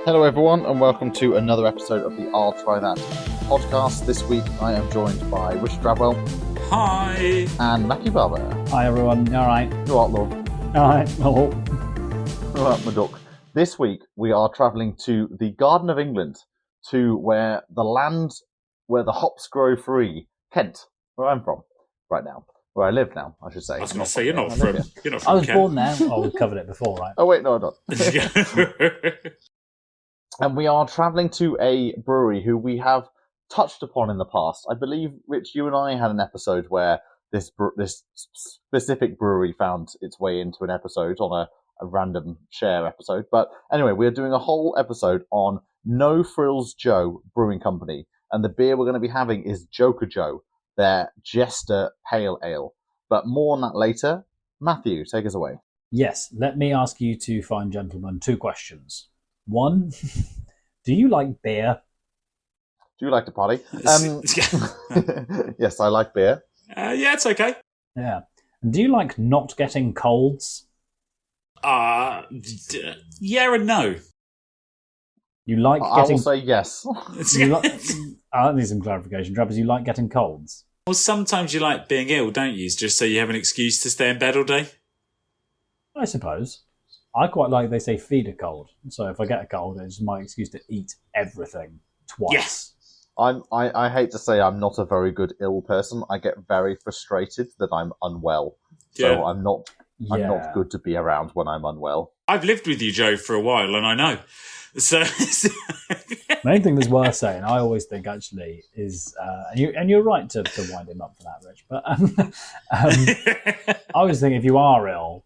Hello everyone and welcome to another episode of the I'll Try That podcast. This week I am joined by Richard Drabwell. Hi. And Mackie Barber. Hi everyone, you alright? You alright, love? Alright, hello. Alright, my duck. This week we are travelling to the Garden of England, to where the land where the hops grow free, Kent, where I'm from right now. Where I live now, I should say. I was going to say, you're not from I was Kent. born there. Oh, we've covered it before, right? Oh wait, no, I'm not. And we are travelling to a brewery who we have touched upon in the past. I believe, Rich, you and I had an episode where this specific brewery found its way into an episode on a random share episode. But anyway, we're doing a whole episode on No Frills Joe Brewing Company. And the beer we're going to be having is Joker Joe, their Jester Pale Ale. But more on that later. Matthew, take us away. Yes, let me ask you two fine gentlemen 2 questions. 1, do you like beer? Do you like to party? Yes, I like beer. Yeah, it's okay. Yeah. And do you like not getting colds? Yeah and no. You like I getting... will say yes. I need some clarification. Trappers, you like getting colds? Well, sometimes you like being ill, don't you? Just so you have an excuse to stay in bed all day. I suppose. I quite like, they say, feed a cold. So if I get a cold, it's my excuse to eat everything twice. Yes. I hate to say I'm not a very good ill person. I get very frustrated that I'm unwell. So Yeah. I'm not good to be around when I'm unwell. I've lived with you, Joe, for a while, and I know. So, Main thing that's worth saying, I always think actually is, and you're right to wind him up for that, Rich. But I always think if you are ill,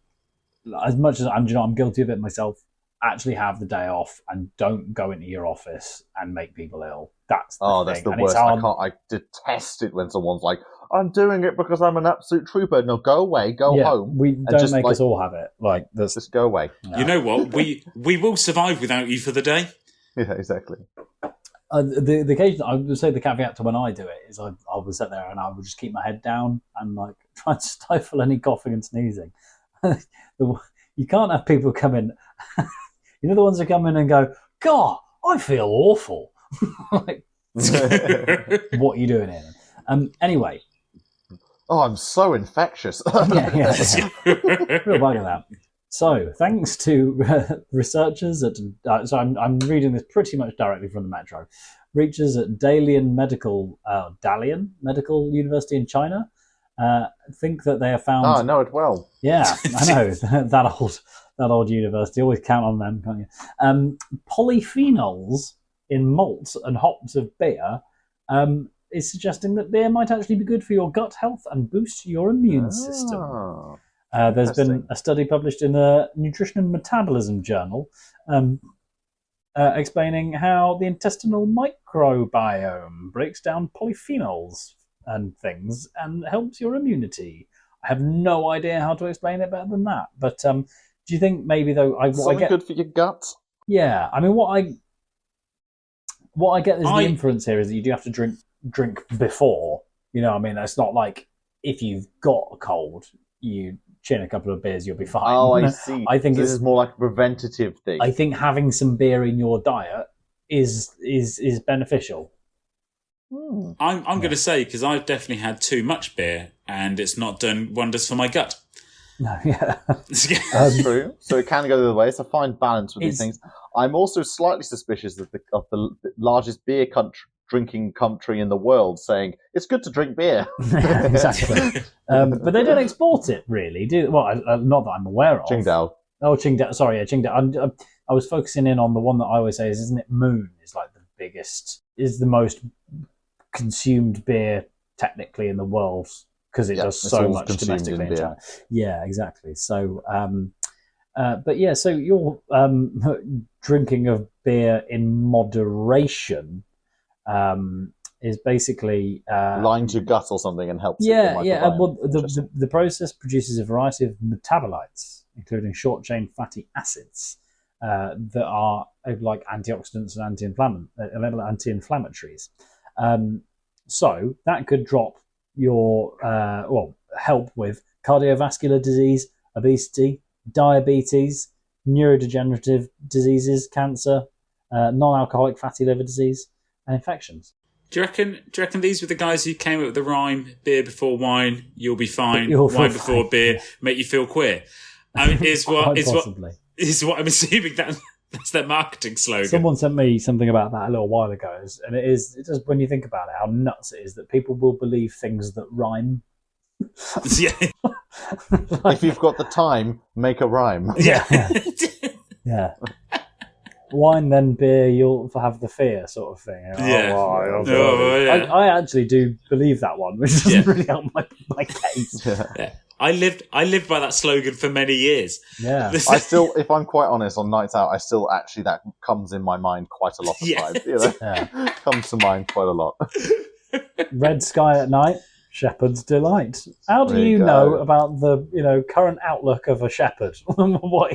as much as I'm guilty of it myself, actually have the day off and don't go into your office and make people ill. That's the thing. That's the And worst. I detest it when someone's like, I'm doing it because I'm an absolute trooper. No, go away, go home. We don't make us all have it. Like this. Just go away. You know what? We will survive without you for the day. Yeah, exactly. The occasion, I would say the caveat to when I do it is I would sit there and I would just keep my head down and like try to stifle any coughing and sneezing. You can't have people come in. You know the ones who come in and go, God, I feel awful. Like, what are you doing here? Anyway. Oh, I'm so infectious. yeah. Real bug of that. So, thanks to researchers at... so I'm reading this pretty much directly from the Metro. Researchers at Dalian Medical University in China think that they have found... Oh, I know it well. Yeah, I know. that old university. Always count on them, can't you? Polyphenols in malts and hops of beer is suggesting that beer might actually be good for your gut health and boost your immune system. There's been a study published in the Nutrition and Metabolism Journal explaining how the intestinal microbiome breaks down polyphenols and things and helps your immunity. I have no idea how to explain it better than that. But do you think maybe though good for your gut? Yeah, I mean what I get is the inference here is that you do have to drink before. You know, I mean, it's not like if you've got a cold, you chin a couple of beers, you'll be fine. Oh, I see. I think this is more like a preventative thing. I think having some beer in your diet is beneficial. I'm going to say, because I've definitely had too much beer and it's not done wonders for my gut. No, yeah. That's true. So it can go the other way. It's a fine balance with these things. I'm also slightly suspicious of the largest beer drinking country in the world saying it's good to drink beer. Exactly. But they don't export it, really, do well, not that I'm aware of. Qingdao. Oh, Qingdao. Sorry, yeah, Qingdao. I was focusing in on the one that I always say is, isn't it Moon is like the biggest, is the most consumed beer technically in the world because it does so much domestically in China. Yeah, exactly. So, but yeah, so your drinking of beer in moderation is basically lines your gut or something and helps. Yeah. Well, the process produces a variety of metabolites, including short chain fatty acids that are like antioxidants and anti-inflammatories. So that could drop your help with cardiovascular disease, obesity, diabetes, neurodegenerative diseases, cancer, non-alcoholic fatty liver disease, and infections. Do you reckon these were the guys who came up with the rhyme, beer before wine, you'll be fine, You'll feel wine before fine, beer, yeah. make you feel queer? I mean, Quite possibly. is what I'm assuming that's their marketing slogan. Someone sent me something about that a little while ago, and it does, when you think about it, how nuts it is that people will believe things that rhyme. Yeah. If you've got the time, make a rhyme. Yeah. Yeah. Wine, then beer, you'll have the fear, sort of thing. Yeah. Yeah. I actually do believe that one, which doesn't really help my case. Yeah. I lived by that slogan for many years. Yeah. I still, if I'm quite honest, on nights out, I still actually, that comes in my mind quite a lot of times. You know? Yeah. Comes to mind quite a lot. Red sky at night, shepherd's delight. How do you know about the current outlook of a shepherd? How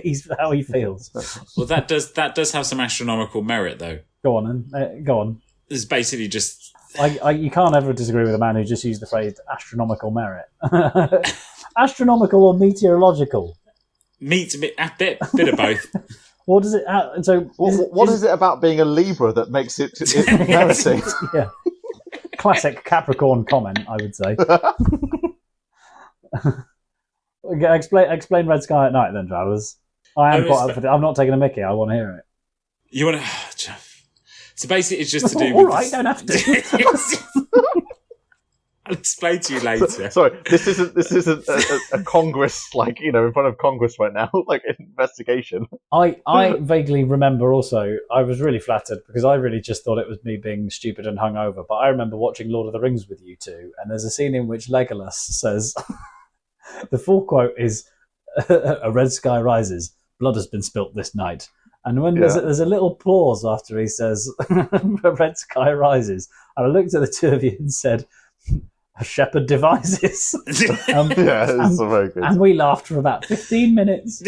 he feels? Well, that does have some astronomical merit, though. Go on, then. Go on. It's basically just you can't ever disagree with a man who just used the phrase astronomical merit. Astronomical or meteorological? a bit of both. What does it? So what is it about being a Libra that makes it meriting? Yeah. Classic Capricorn comment, I would say. Explain Red Sky at Night, then, Travers. I'm not taking a mickey. I want to hear it. You want to? So basically, it's just to do. All right, don't have to. I'll explain to you later. Sorry, this isn't a Congress, in front of Congress right now, like an investigation. I vaguely remember also, I was really flattered because I really just thought it was me being stupid and hungover, but I remember watching Lord of the Rings with you two, and there's a scene in which Legolas says, the full quote is, "A red sky rises, blood has been spilt this night." And when there's a little pause after he says, "A red sky rises," and I looked at the two of you and said, "A shepherd devises." It's very good. And we laughed for about 15 minutes.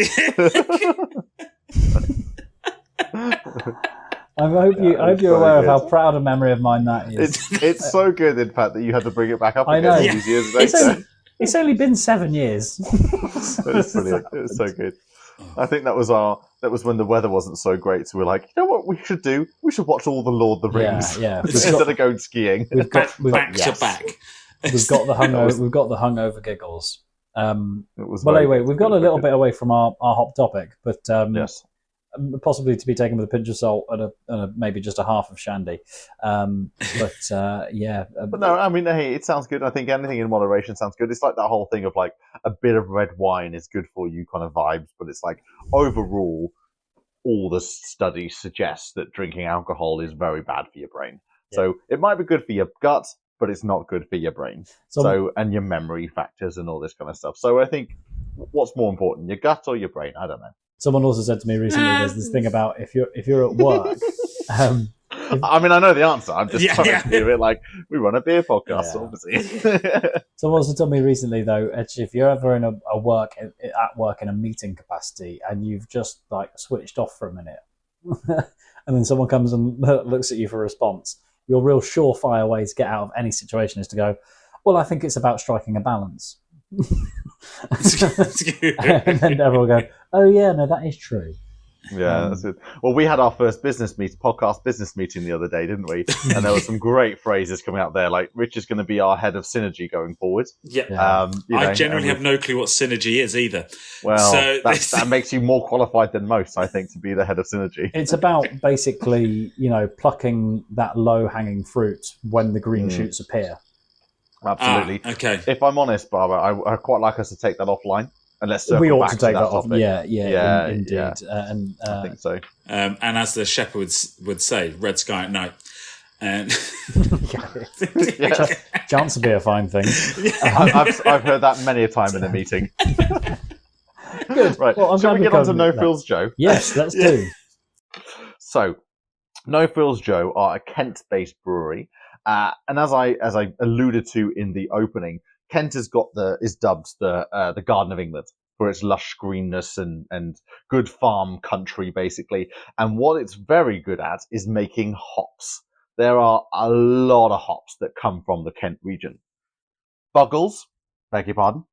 I hope you're aware of how proud a memory of mine that is. It's so good, in fact, that you had to bring it back up I again know. all these years later. It's only been 7 years. It's brilliant. It's so good. I think that was when the weather wasn't so great, so we're like, you know what we should do? We should watch all the Lord of the Rings instead of going skiing. We've got to back. We've got the hungover giggles. Anyway, we've got a little bit away from our hop topic, but yes, possibly to be taken with a pinch of salt and maybe just a half of shandy. But no, I mean, hey, it sounds good. I think anything in moderation sounds good. It's like that whole thing of like a bit of red wine is good for you kind of vibes, but it's like overall, all the studies suggest that drinking alcohol is very bad for your brain. Yeah. So it might be good for your gut, but it's not good for your brain. So and your memory factors and all this kind of stuff. So I think what's more important, your gut or your brain? I don't know. Someone also said to me recently, there's this thing about if you're at work. I mean, I know the answer. I'm just trying to do it like we run a beer podcast, obviously. Someone also told me recently, though, actually, if you're ever in at work in a meeting capacity and you've just like switched off for a minute, and then someone comes and looks at you for a response, your real surefire way to get out of any situation is to go, "Well, I think it's about striking a balance." And then everyone will go, "Oh yeah, no, that is true." Yeah, that's it. Well, we had our first podcast business meeting the other day, didn't we? And there were some great phrases coming out there, like Rich is going to be our head of synergy going forward. Yeah. I generally have no clue what synergy is either. Well, so that makes you more qualified than most, I think, to be the head of synergy. It's about basically, plucking that low-hanging fruit when the green shoots appear. Absolutely. Okay. If I'm honest, Barbara, I quite like us to take that offline. And let's we ought back to take that off. Topic. Yeah, indeed. Yeah. I think so. And as the shepherds would say, red sky at night. And chance to be a fine thing. I've heard that many a time in a meeting. Good. Right. Well, shall we get on to No Frills Joe? Yes, let's do. So, No Frills Joe are a Kent-based brewery, and as I alluded to in the opening, Kent is dubbed the Garden of England for its lush greenness and good farm country, basically. And what it's very good at is making hops. There are a lot of hops that come from the Kent region. Buggles, beg your pardon.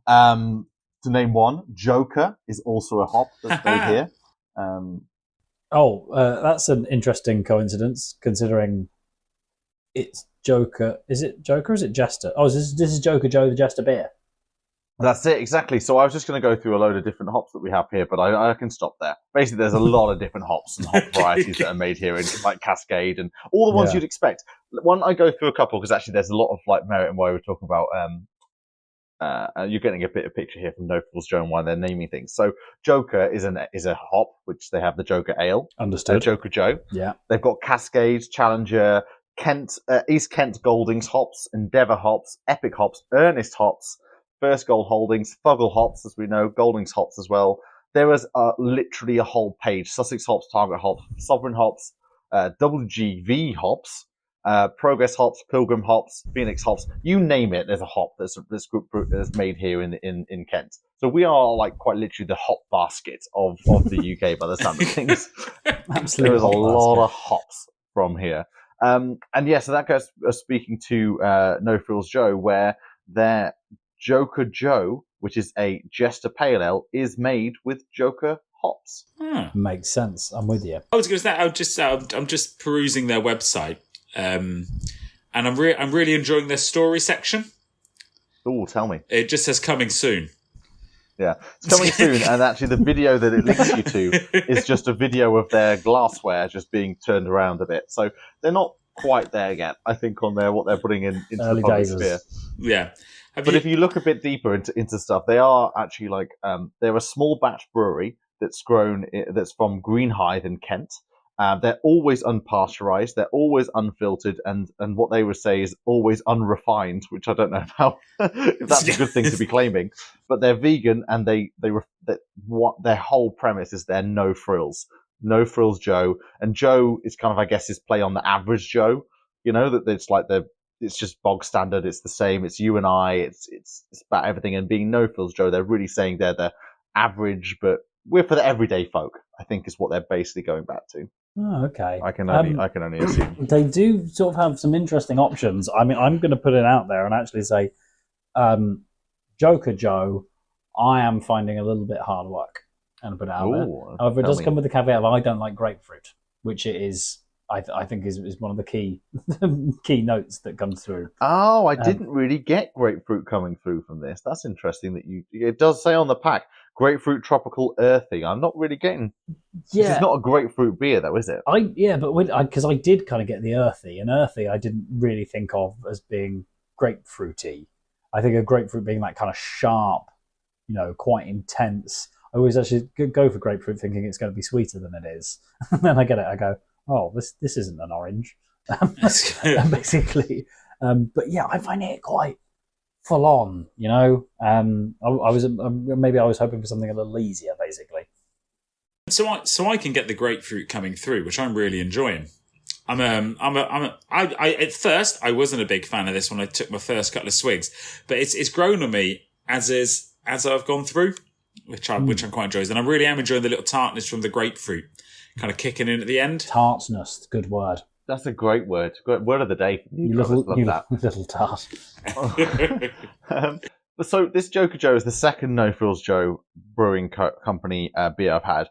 To name one, Joker is also a hop that's made here. Oh, that's an interesting coincidence, considering it's Joker. Is it Joker or is it Jester? Oh, this is Joker Joe, the Jester beer. That's it, exactly. So I was just going to go through a load of different hops that we have here, but I can stop there. Basically, there's a lot of different hops and hop varieties that are made here, in like Cascade and all the ones you'd expect. One, I go through a couple because actually there's a lot of like merit in why we're talking about. You're getting a bit of picture here from No Frills Joe and why they're naming things. So Joker is a hop, which they have the Joker Ale. Understood. Joker Joe. Yeah. They've got Cascade, Challenger, Kent, East Kent Goldings hops, Endeavour hops, Epic hops, Ernest hops, First Gold Holdings, Fuggle hops, as we know, Goldings hops as well. There is literally a whole page. Sussex hops, Target hops, Sovereign hops, WGV hops, Progress hops, Pilgrim hops, Phoenix hops. You name it, there's a hop this group is made here in Kent. So we are like quite literally the hop basket of the UK by the sound of things. Absolutely. There's a lot of hops from here. And yeah, so that goes speaking to No Frills Joe, where their Joker Joe, which is a Jester Pale Ale, is made with Joker hops. Makes sense. I'm with you. I was going to say, I'm just perusing their website, and I'm really enjoying their story section. Oh, tell me. It just says coming soon. Yeah, it's coming soon, and actually the video that it links you to is just a video of their glassware just being turned around a bit. So they're not quite there yet, I think, on what they're putting into Early the public days. sphere. Yeah. If you look a bit deeper into stuff, they are actually like they're a small batch brewery that's from Green Hive in Kent. They're always unpasteurized, they're always unfiltered, and what they would say is always unrefined, which I don't know if that's a good thing to be claiming. But they're vegan, and what their whole premise is they're no frills Joe, and Joe is kind of, I guess, his play on the average Joe. You know, that it's like it's just bog standard. It's the same. It's you and I. It's about everything. And being No Frills Joe, they're really saying they're the average, but we're for the everyday folk, I think, is what they're basically going back to. Oh, okay. I can only assume. They do sort of have some interesting options. I mean, I'm going to put it out there and actually say, Joker Joe, I am finding a little bit hard work, and put it out there. However, it does come with the caveat of I don't like grapefruit, which it is. I think is one of the key notes that comes through. Oh, I didn't really get grapefruit coming through from this. That's interesting that it does say on the pack, grapefruit, tropical, earthy. I'm not really getting. Yeah, it's not a grapefruit beer though, is it? Because I did kind of get the earthy, and earthy I didn't really think of as being grapefruity. I think of grapefruit being that kind of sharp, quite intense. I always actually go for grapefruit thinking it's going to be sweeter than it is, and then I get it. I go, oh, this isn't an orange, basically. But yeah, I find it quite full on. I was maybe I was hoping for something a little easier, basically. So I can get the grapefruit coming through, which I'm really enjoying. At first I wasn't a big fan of this when I took my first couple of swigs, but it's grown on me as I've gone through, which I'm quite enjoying, and I really am enjoying the little tartness from the grapefruit, kind of kicking in at the end. Tartness, good word. That's a great word. Great word of the day. You little tart. So this Joker Joe is the second No Frills Joe brewing company beer I've had.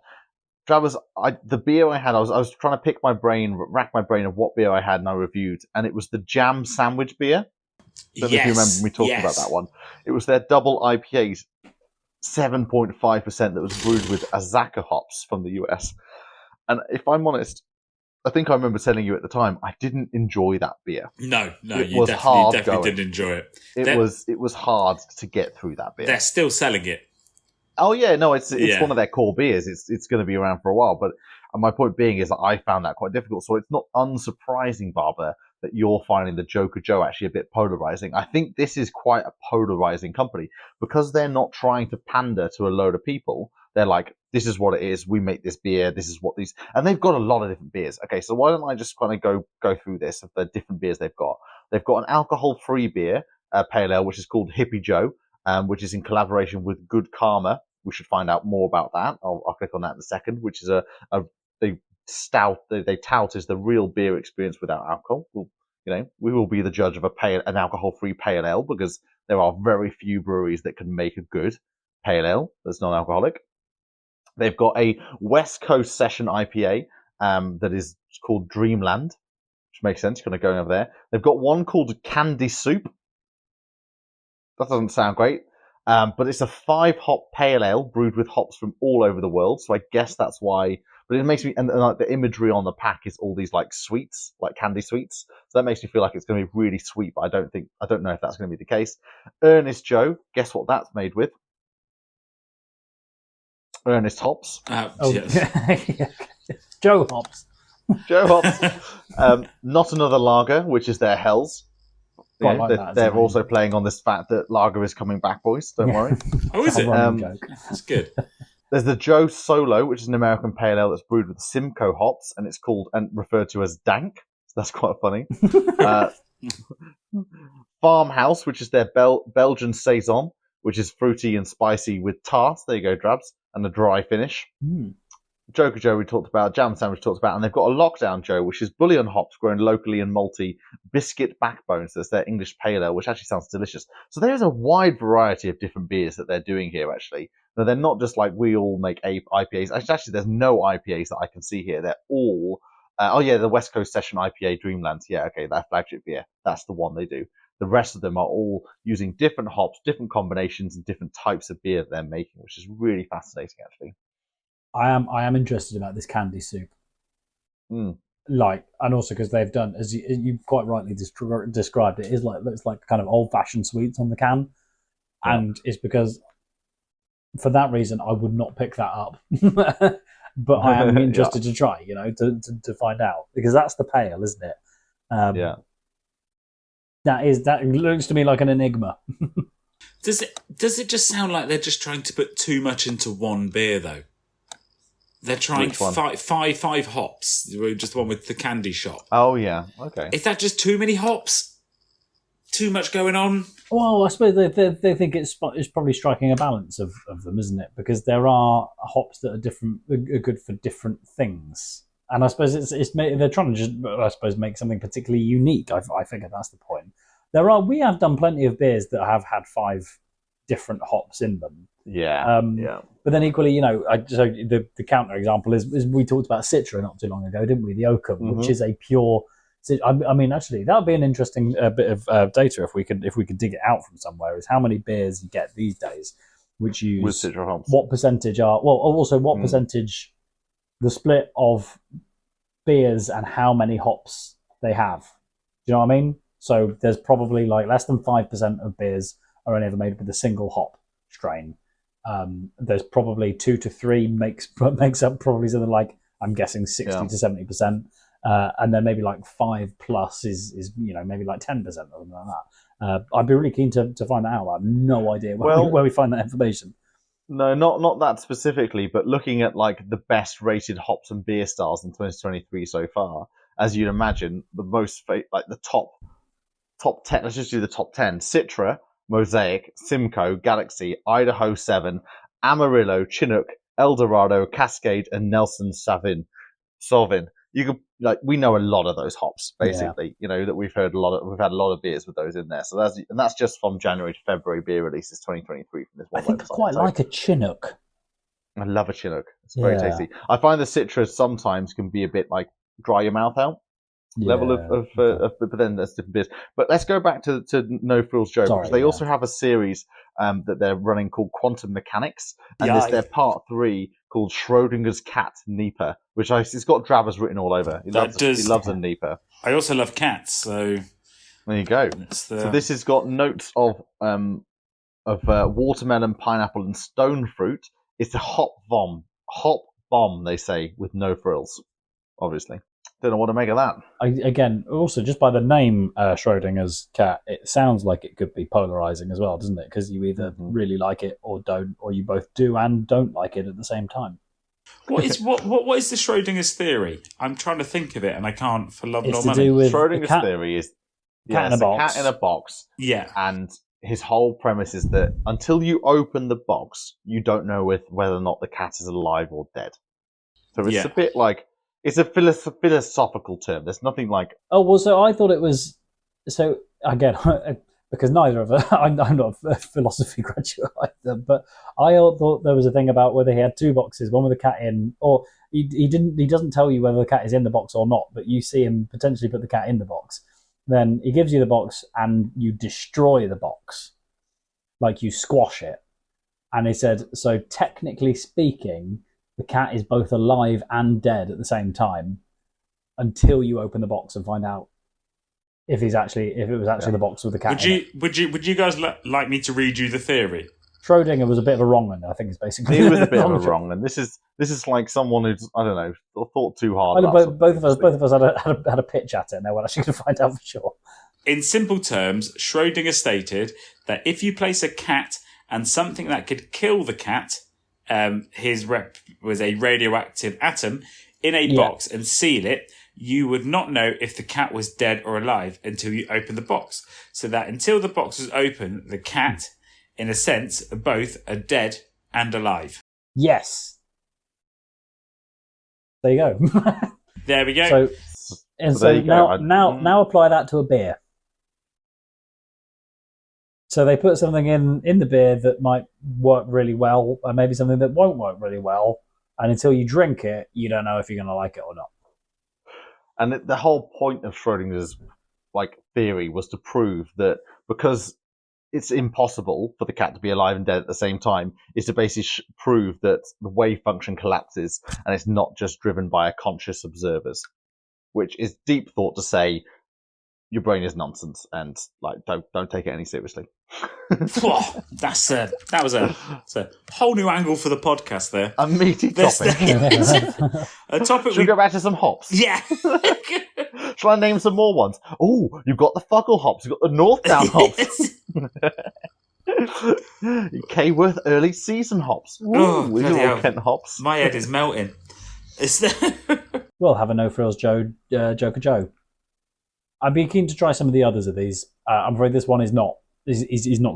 Travers, the beer I had, I was trying to rack my brain of what beer I had and I reviewed, and it was the Jam Sandwich beer. Don't know if you remember me talking about that one. It was their double IPA, 7.5% that was brewed with Azaka hops from the US. And if I'm honest, I think I remember telling you at the time, I didn't enjoy that beer. No, you definitely didn't enjoy it. It was hard to get through that beer. They're still selling it. Oh yeah, no, it's one of their core beers. It's going to be around for a while. But my point being is that I found that quite difficult. So it's not unsurprising, Barbara, that you're finding the Joker Joe actually a bit polarizing. I think this is quite a polarizing company because they're not trying to pander to a load of people. They're like, this is what it is. We make this beer. This is what these, and they've got a lot of different beers. Okay, so why don't I just kind of go through this of the different beers they've got? They've got an alcohol-free beer, pale ale, which is called Hippie Joe, which is in collaboration with Good Karma. We should find out more about that. I'll click on that in a second, which is they tout is the real beer experience without alcohol. We will be the judge of an alcohol-free pale ale because there are very few breweries that can make a good pale ale that's non-alcoholic. They've got a West Coast Session IPA that is called Dreamland, which makes sense. You're going to go over there. They've got one called Candy Soup. That doesn't sound great. But it's a 5-hop pale ale brewed with hops from all over the world. So I guess that's why. But it makes me, and like the imagery on the pack is all these like sweets, like candy sweets. So that makes me feel like it's going to be really sweet. But I don't know if that's going to be the case. Ernest Joe, guess what that's made with? Ernest hops. Yes. Joe hops. Joe hops. Not another lager, which is their Hells. Yeah, like they're also playing on this fact that lager is coming back, boys. Don't worry. Oh, is it? That's good. There's the Joe Solo, which is an American pale ale that's brewed with Simcoe hops, and it's called and referred to as Dank. So that's quite funny. Farmhouse, which is their Belgian saison, which is fruity and spicy with tart. There you go, Drabs, and a dry finish. Joker Joe we talked about, Jam Sandwich talked about, and they've got a Lockdown Joe, which is bullion hops grown locally in malty biscuit backbones. That's their English pale ale, which actually sounds delicious. So there's a wide variety of different beers that they're doing here, actually. Now, they're not just like we all make IPAs. Actually, there's no IPAs that I can see here. They're all... the West Coast Session IPA Dreamland. Yeah, okay, that flagship beer. That's the one they do. The rest of them are all using different hops, different combinations, and different types of beer that they're making, which is really fascinating, actually. I am interested about this Candy Soup. And also because they've done, as you quite rightly described, it looks like kind of old-fashioned sweets on the can, and it's because for that reason I would not pick that up, but I am interested to try, to find out, because that's the pale, isn't it? That looks to me like an enigma. Does it just sound like they're just trying to put too much into one beer though? They're trying five hops. Just the one with the candy shop. Oh yeah, okay. Is that just too many hops? Too much going on? Well, I suppose they think it's probably striking a balance of them, isn't it? Because there are hops that are good for different things, and I suppose they're trying to just make something particularly unique. I figure that's the point. We have done plenty of beers that have had 5 different hops in them. Yeah. But then equally, so the counter example is we talked about Citra not too long ago, didn't we? The Oakham, which is a pure. I mean, actually, that would be an interesting bit of data if we could dig it out from somewhere. Is how many beers you get these days which use with Citra hops. What percentage are also what percentage the split of beers and how many hops they have. Do you know what I mean? So there's probably like less than 5% of beers are only ever made with a single hop strain. There's probably 2 to 3 makes up probably something like, I'm guessing 60 to 70%, and then maybe like 5 plus is maybe like 10% or something like that. I'd be really keen to find that out. I have no idea where we find that information. No, not that specifically, but looking at like the best rated hops and beer styles in 2023 so far, as you'd imagine, the most like the top 10. Let's just do the top 10: Citra, Mosaic, Simcoe, Galaxy, Idaho 7, Amarillo, Chinook, Eldorado, Cascade, and Nelson Sauvin. You could we know a lot of those hops basically. That we've had a lot of beers with those in there. So that's just from January to February beer releases 2023 from this one. I think I quite like a Chinook. I love a Chinook. It's very tasty. I find the Citra sometimes can be a bit like dry your mouth out. Level of but then there's different beers. But let's go back to No Frills Joe, because they also have a series that they're running called Quantum Mechanics, and there's their part 3 called Schrodinger's Cat Nipah, which it's got Drabbers written all over. He loves a Nipah. I also love cats, so there you go. So this has got notes of watermelon, pineapple, and stone fruit. It's a hop bomb, they say, with no frills, obviously. Don't know what to make of that. Again, also just by the name Schrodinger's cat, it sounds like it could be polarizing as well, doesn't it? Because you either really like it or don't, or you both do and don't like it at the same time. What is the Schrodinger's theory? I'm trying to think of it and I can't for love nor money. Schrodinger's theory is cat in a box. Yeah, and his whole premise is that until you open the box, you don't know whether or not the cat is alive or dead. So it's a bit like. It's a philosophical term. There's nothing like... Oh, well, so I thought it was... So, again, because neither of us, I'm not a philosophy graduate either, but I thought there was a thing about whether he had two boxes, one with a cat in, or he doesn't tell you whether the cat is in the box or not, but you see him potentially put the cat in the box. Then he gives you the box and you destroy the box. Like you squash it. And he said, so technically speaking, the cat is both alive and dead at the same time until you open the box and find out if it was actually the box with the cat in it. Would you guys like me to read you the theory? Schrodinger was a bit of a wrong one, I think is basically. He was a bit of a wrong one. This is like someone who's, I don't know, thought too hard. Both of us had a pitch at it, and they were actually going to find out for sure. In simple terms, Schrodinger stated that if you place a cat and something that could kill the cat, his rep was a radioactive atom, in a box and seal it, you would not know if the cat was dead or alive until you open the box. So that until the box was open, the cat, in a sense, both are dead and alive. Yes. There you go. There we go. Now apply that to a beer. So they put something in the beer that might work really well, and maybe something that won't work really well. And until you drink it, you don't know if you're going to like it or not. And the whole point of Schrodinger's theory was to prove that because it's impossible for the cat to be alive and dead at the same time, is to basically prove that the wave function collapses and it's not just driven by a conscious observers, which is deep thought to say your brain is nonsense and don't take it any seriously. That was a whole new angle for the podcast there. A meaty topic. A topic. Should we go back to some hops? Yeah. Shall I name some more ones? Oh, you've got the Fuggle hops. You've got the Northdown hops. Kayworth early season hops. Ooh, Kent hops. My head is melting. We'll have a No Frills Joker Joe. I'd be keen to try some of the others of these. I'm afraid this one is not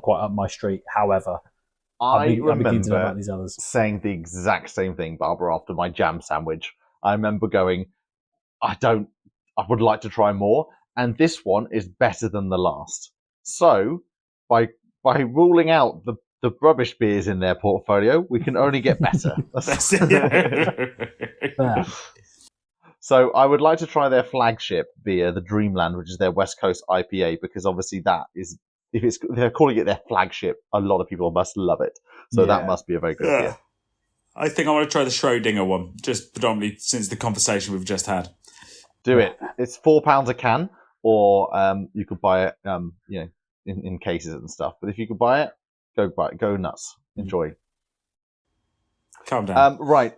quite up my street. However, I I'd be keen to know remember about these others. saying the exact same thing, Barbara, after my jam sandwich. I remember going, I would like to try more, and this one is better than the last. So, by ruling out the rubbish beers in their portfolio, we can only get better. Yeah. So I would like to try their flagship beer, the Dreamland, which is their West Coast IPA, because obviously that is, if they're calling it their flagship, a lot of people must love it. So that must be a very good beer. I think I want to try the Schrodinger one, just predominantly since the conversation we've just had. Do it. It's £4 a can, or you could buy it, in cases and stuff. But if you could buy it, go buy it. Go nuts. Enjoy. Calm down. Right.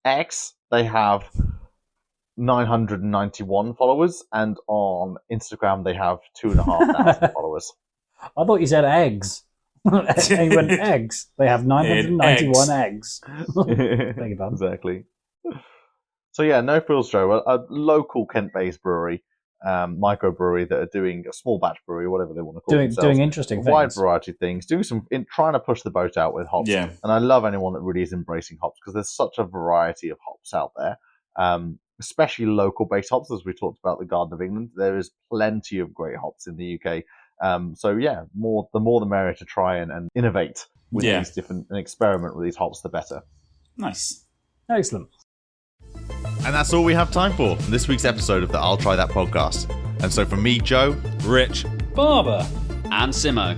X. They have 991 followers, and on Instagram they have 2,500 followers. I thought you said eggs. You went eggs. They have 991 eggs. Thank you, Bob. Exactly. So yeah, No Frills Joe, a local Kent-based brewery, microbrewery that are doing a small batch brewery, whatever they want to call it. Doing interesting things. A wide variety of things. Trying to push the boat out with hops. Yeah. And I love anyone that really is embracing hops because there's such a variety of hops out there. Especially local-based hops, as we talked about the Garden of England. There is plenty of great hops in the UK. So yeah, the more the merrier to try and innovate with these different and experiment with these hops, the better. Nice. Excellent. And that's all we have time for this week's episode of the I'll Try That podcast. And so from me, Joe, Rich, Barbara, and Simo,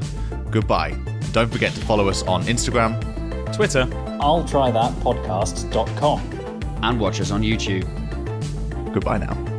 goodbye. Don't forget to follow us on Instagram, Twitter, I'll try that podcast.com, and watch us on YouTube. Goodbye now.